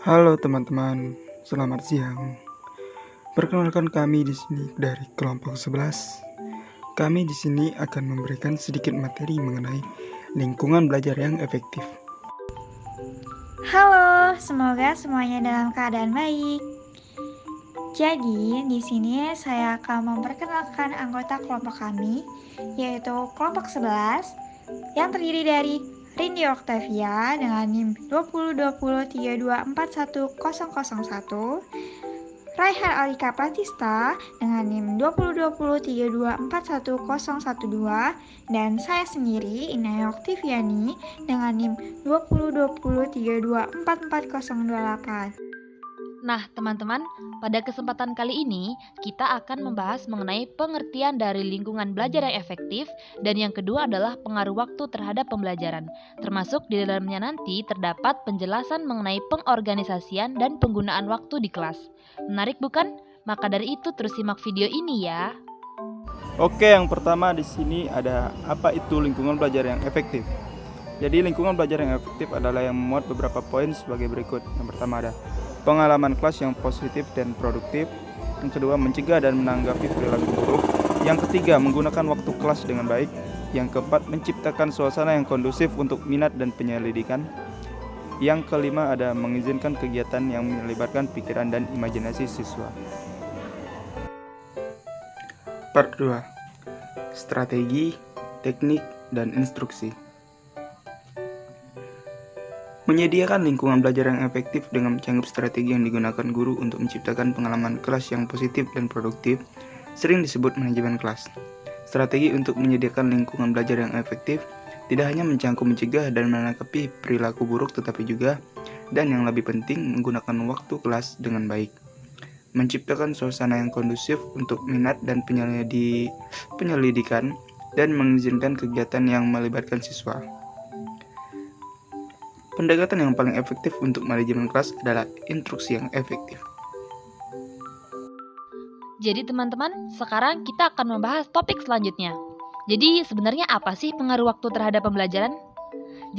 Halo teman-teman, selamat siang. Perkenalkan kami di sini dari kelompok 11. Kami di sini akan memberikan sedikit materi mengenai lingkungan belajar yang efektif. Halo, semoga semuanya dalam keadaan baik. Jadi, di sini saya akan memperkenalkan anggota kelompok kami, yaitu kelompok 11, yang terdiri dari Rindi Octavia dengan NIM 202032411001, Raihan Alika Pratista dengan NIM 202032411012, dan saya sendiri Inaya Oktiviani dengan NIM 202032444028. Nah, teman-teman, pada kesempatan kali ini kita akan membahas mengenai pengertian dari lingkungan belajar yang efektif, dan yang kedua adalah pengaruh waktu terhadap pembelajaran. Termasuk di dalamnya nanti terdapat penjelasan mengenai pengorganisasian dan penggunaan waktu di kelas. Menarik bukan? Maka dari itu terus simak video ini ya. Oke, yang pertama di sini ada apa itu lingkungan belajar yang efektif. Jadi lingkungan belajar yang efektif adalah yang memuat beberapa poin sebagai berikut. Yang pertama ada pengalaman kelas yang positif dan produktif. Yang kedua, mencegah dan menanggapi perilaku buruk. Yang ketiga, menggunakan waktu kelas dengan baik. Yang keempat, menciptakan suasana yang kondusif untuk minat dan penyelidikan. Yang kelima, ada mengizinkan kegiatan yang melibatkan pikiran dan imajinasi siswa. Part 2. Strategi, teknik, dan instruksi. Menyediakan lingkungan belajar yang efektif dengan mencangkup strategi yang digunakan guru untuk menciptakan pengalaman kelas yang positif dan produktif sering disebut manajemen kelas. Strategi untuk menyediakan lingkungan belajar yang efektif tidak hanya mencegah dan menanggapi perilaku buruk, tetapi juga, dan yang lebih penting, menggunakan waktu kelas dengan baik. Menciptakan suasana yang kondusif untuk minat dan penyelidikan, dan mengizinkan kegiatan yang melibatkan siswa. Pendekatan yang paling efektif untuk manajemen kelas adalah instruksi yang efektif. Jadi teman-teman, sekarang kita akan membahas topik selanjutnya. Jadi sebenarnya apa sih pengaruh waktu terhadap pembelajaran?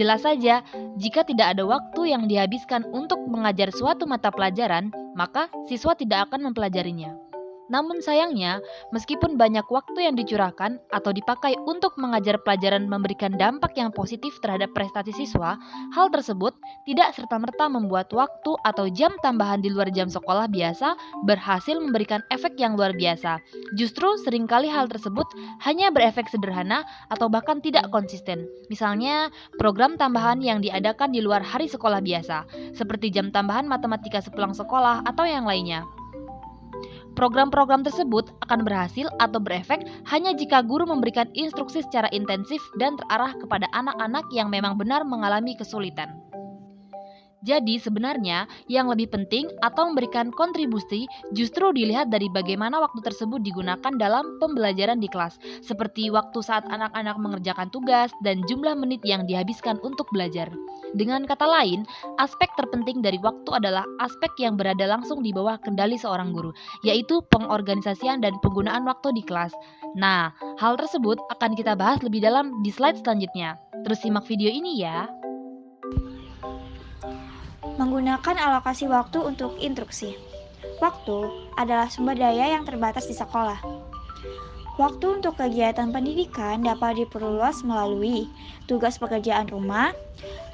Jelas saja, jika tidak ada waktu yang dihabiskan untuk mengajar suatu mata pelajaran, maka siswa tidak akan mempelajarinya. Namun sayangnya, meskipun banyak waktu yang dicurahkan atau dipakai untuk mengajar pelajaran memberikan dampak yang positif terhadap prestasi siswa, hal tersebut tidak serta-merta membuat waktu atau jam tambahan di luar jam sekolah biasa berhasil memberikan efek yang luar biasa. Justru seringkali hal tersebut hanya berefek sederhana atau bahkan tidak konsisten. Misalnya, program tambahan yang diadakan di luar hari sekolah biasa, seperti jam tambahan matematika sepulang sekolah atau yang lainnya. Program-program tersebut akan berhasil atau berefek hanya jika guru memberikan instruksi secara intensif dan terarah kepada anak-anak yang memang benar mengalami kesulitan. Jadi sebenarnya yang lebih penting atau memberikan kontribusi justru dilihat dari bagaimana waktu tersebut digunakan dalam pembelajaran di kelas, seperti waktu saat anak-anak mengerjakan tugas dan jumlah menit yang dihabiskan untuk belajar. Dengan kata lain, aspek terpenting dari waktu adalah aspek yang berada langsung di bawah kendali seorang guru, yaitu pengorganisasian dan penggunaan waktu di kelas. Nah, hal tersebut akan kita bahas lebih dalam di slide selanjutnya. Terus simak video ini ya. Menggunakan alokasi waktu untuk instruksi. Waktu adalah sumber daya yang terbatas di sekolah. Waktu untuk kegiatan pendidikan dapat diperluas melalui tugas pekerjaan rumah,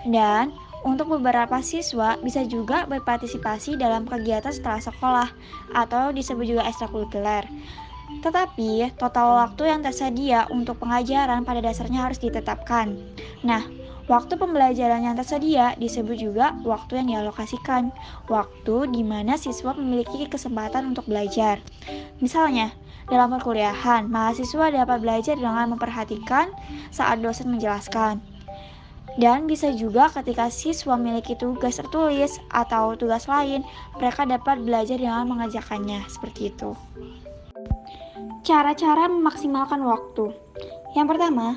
dan untuk beberapa siswa bisa juga berpartisipasi dalam kegiatan setelah sekolah atau disebut juga ekstrakurikuler. Tetapi total waktu yang tersedia untuk pengajaran pada dasarnya harus ditetapkan. Nah, waktu pembelajaran yang tersedia disebut juga waktu yang dialokasikan, waktu di mana siswa memiliki kesempatan untuk belajar. Misalnya, dalam perkuliahan, mahasiswa dapat belajar dengan memperhatikan saat dosen menjelaskan. Dan bisa juga ketika siswa memiliki tugas tertulis atau tugas lain, mereka dapat belajar dengan mengerjakannya, seperti itu. Cara-cara memaksimalkan waktu. Yang pertama,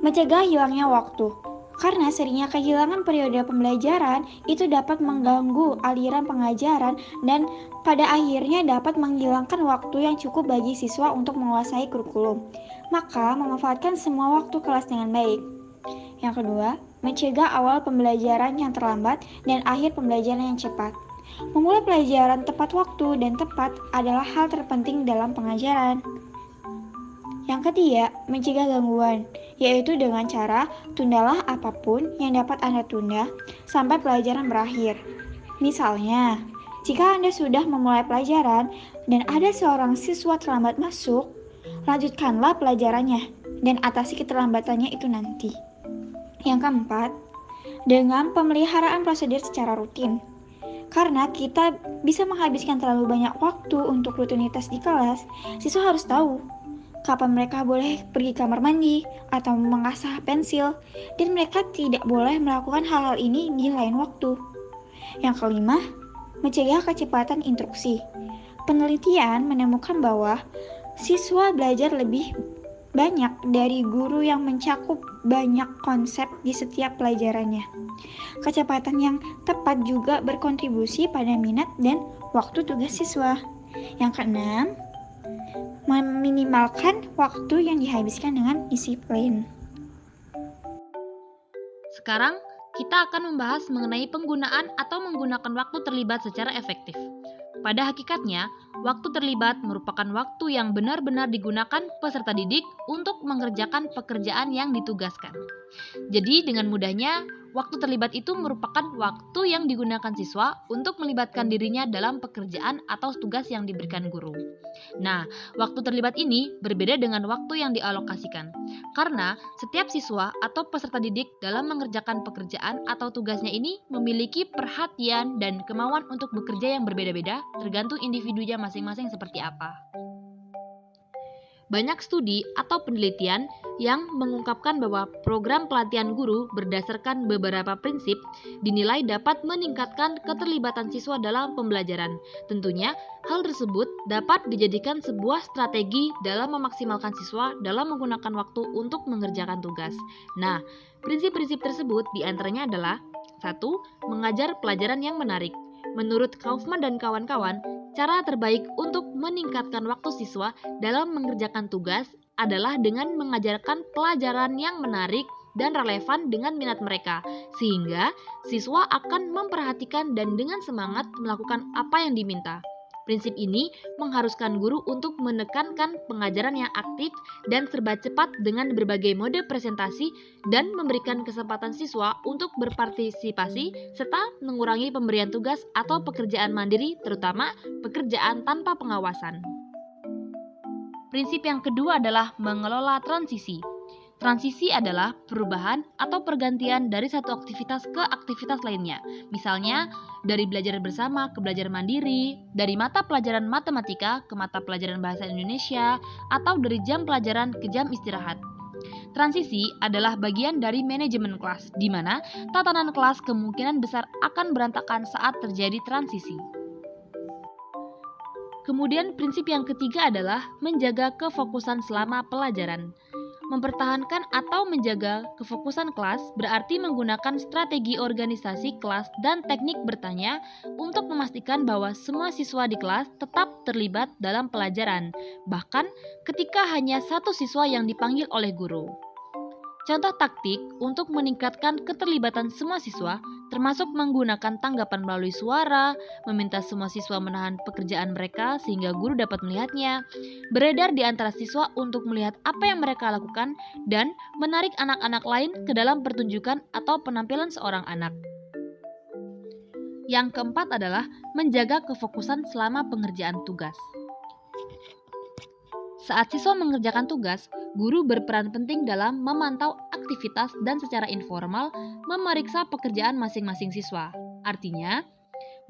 mencegah hilangnya waktu. Karena seringnya kehilangan periode pembelajaran itu dapat mengganggu aliran pengajaran dan pada akhirnya dapat menghilangkan waktu yang cukup bagi siswa untuk menguasai kurikulum. Maka, memanfaatkan semua waktu kelas dengan baik. Yang kedua, mencegah awal pembelajaran yang terlambat dan akhir pembelajaran yang cepat. Memulai pelajaran tepat waktu dan tepat adalah hal terpenting dalam pengajaran. Yang ketiga, mencegah gangguan, yaitu dengan cara tundalah apapun yang dapat Anda tunda sampai pelajaran berakhir. Misalnya, jika Anda sudah memulai pelajaran dan ada seorang siswa terlambat masuk, lanjutkanlah pelajarannya dan atasi keterlambatannya itu nanti. Yang keempat, dengan pemeliharaan prosedur secara rutin. Karena kita bisa menghabiskan terlalu banyak waktu untuk rutinitas di kelas, siswa harus tahu kapan mereka boleh pergi kamar mandi atau mengasah pensil, dan mereka tidak boleh melakukan hal-hal ini di lain waktu. Yang kelima, mencegah kecepatan instruksi. Penelitian menemukan bahwa siswa belajar lebih banyak dari guru yang mencakup banyak konsep di setiap pelajarannya. Kecepatan yang tepat juga berkontribusi pada minat dan waktu tugas siswa. Yang keenam, meminimalkan waktu yang dihabiskan dengan disiplin. Sekarang, kita akan membahas mengenai penggunaan atau menggunakan waktu terlibat secara efektif. Pada hakikatnya, waktu terlibat merupakan waktu yang benar-benar digunakan peserta didik untuk mengerjakan pekerjaan yang ditugaskan. Jadi, dengan mudahnya, waktu terlibat itu merupakan waktu yang digunakan siswa untuk melibatkan dirinya dalam pekerjaan atau tugas yang diberikan guru. Nah, waktu terlibat ini berbeda dengan waktu yang dialokasikan, karena setiap siswa atau peserta didik dalam mengerjakan pekerjaan atau tugasnya ini memiliki perhatian dan kemauan untuk bekerja yang berbeda-beda, tergantung individunya masing-masing seperti apa. Banyak studi atau penelitian yang mengungkapkan bahwa program pelatihan guru berdasarkan beberapa prinsip dinilai dapat meningkatkan keterlibatan siswa dalam pembelajaran. Tentunya, hal tersebut dapat dijadikan sebuah strategi dalam memaksimalkan siswa dalam menggunakan waktu untuk mengerjakan tugas. Nah, prinsip-prinsip tersebut diantaranya adalah 1. Mengajar pelajaran yang menarik. Menurut Kaufman dan kawan-kawan, cara terbaik untuk meningkatkan waktu siswa dalam mengerjakan tugas adalah dengan mengajarkan pelajaran yang menarik dan relevan dengan minat mereka, sehingga siswa akan memperhatikan dan dengan semangat melakukan apa yang diminta. Prinsip ini mengharuskan guru untuk menekankan pengajaran yang aktif dan serba cepat dengan berbagai mode presentasi dan memberikan kesempatan siswa untuk berpartisipasi serta mengurangi pemberian tugas atau pekerjaan mandiri, terutama pekerjaan tanpa pengawasan. Prinsip yang kedua adalah mengelola transisi. Transisi adalah perubahan atau pergantian dari satu aktivitas ke aktivitas lainnya. Misalnya, dari belajar bersama ke belajar mandiri, dari mata pelajaran matematika ke mata pelajaran bahasa Indonesia, atau dari jam pelajaran ke jam istirahat. Transisi adalah bagian dari manajemen kelas, di mana tatanan kelas kemungkinan besar akan berantakan saat terjadi transisi. Kemudian prinsip yang ketiga adalah menjaga kefokusan selama pelajaran. Mempertahankan atau menjaga kefokusan kelas berarti menggunakan strategi organisasi kelas dan teknik bertanya untuk memastikan bahwa semua siswa di kelas tetap terlibat dalam pelajaran, bahkan ketika hanya satu siswa yang dipanggil oleh guru. Contoh taktik untuk meningkatkan keterlibatan semua siswa termasuk menggunakan tanggapan melalui suara, meminta semua siswa menahan pekerjaan mereka sehingga guru dapat melihatnya, beredar di antara siswa untuk melihat apa yang mereka lakukan, dan menarik anak-anak lain ke dalam pertunjukan atau penampilan seorang anak. Yang keempat adalah menjaga kefokusan selama pengerjaan tugas. Saat siswa mengerjakan tugas, guru berperan penting dalam memantau aktivitas dan secara informal memeriksa pekerjaan masing-masing siswa. Artinya,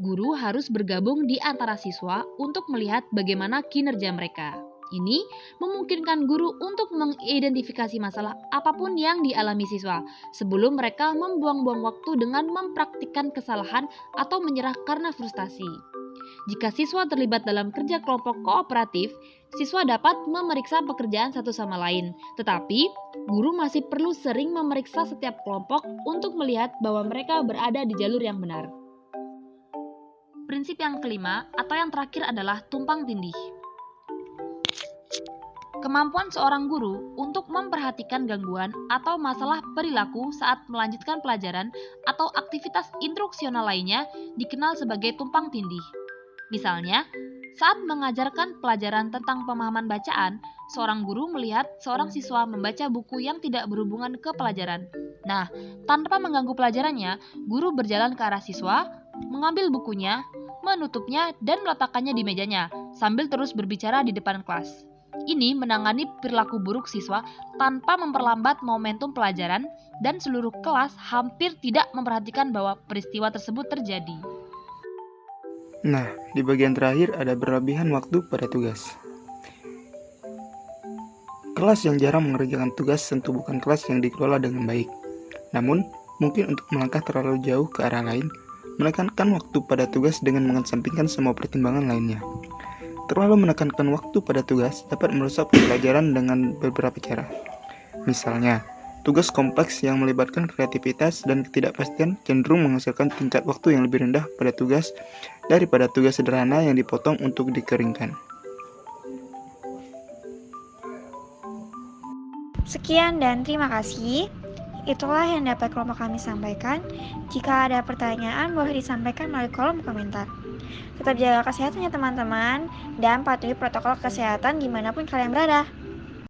guru harus bergabung di antara siswa untuk melihat bagaimana kinerja mereka. Ini memungkinkan guru untuk mengidentifikasi masalah apapun yang dialami siswa sebelum mereka membuang-buang waktu dengan mempraktikkan kesalahan atau menyerah karena frustasi. Jika siswa terlibat dalam kerja kelompok kooperatif, siswa dapat memeriksa pekerjaan satu sama lain. Tetapi, guru masih perlu sering memeriksa setiap kelompok untuk melihat bahwa mereka berada di jalur yang benar. Prinsip yang kelima atau yang terakhir adalah tumpang tindih. Kemampuan seorang guru untuk untuk memperhatikan gangguan atau masalah perilaku saat melanjutkan pelajaran atau aktivitas instruksional lainnya dikenal sebagai tumpang tindih. Misalnya, saat mengajarkan pelajaran tentang pemahaman bacaan, seorang guru melihat seorang siswa membaca buku yang tidak berhubungan ke pelajaran. Nah, tanpa mengganggu pelajarannya, guru berjalan ke arah siswa, mengambil bukunya, menutupnya, dan meletakkannya di mejanya, sambil terus berbicara di depan kelas. Ini menangani perilaku buruk siswa tanpa memperlambat momentum pelajaran, dan seluruh kelas hampir tidak memperhatikan bahwa peristiwa tersebut terjadi. Nah, di bagian terakhir ada berlebihan waktu pada tugas. Kelas yang jarang mengerjakan tugas tentu bukan kelas yang dikelola dengan baik. Namun, mungkin untuk melangkah terlalu jauh ke arah lain, menekankan waktu pada tugas dengan mengesampingkan semua pertimbangan lainnya. Terlalu menekankan waktu pada tugas dapat merusak pembelajaran dengan beberapa cara. Misalnya, tugas kompleks yang melibatkan kreativitas dan ketidakpastian cenderung menghasilkan tingkat waktu yang lebih rendah pada tugas daripada tugas sederhana yang dipotong untuk dikeringkan. Sekian dan terima kasih. Itulah yang dapat kelompok kami sampaikan. Jika ada pertanyaan, boleh disampaikan melalui kolom komentar. Tetap jaga kesehatan ya teman-teman, dan patuhi protokol kesehatan dimanapun kalian berada.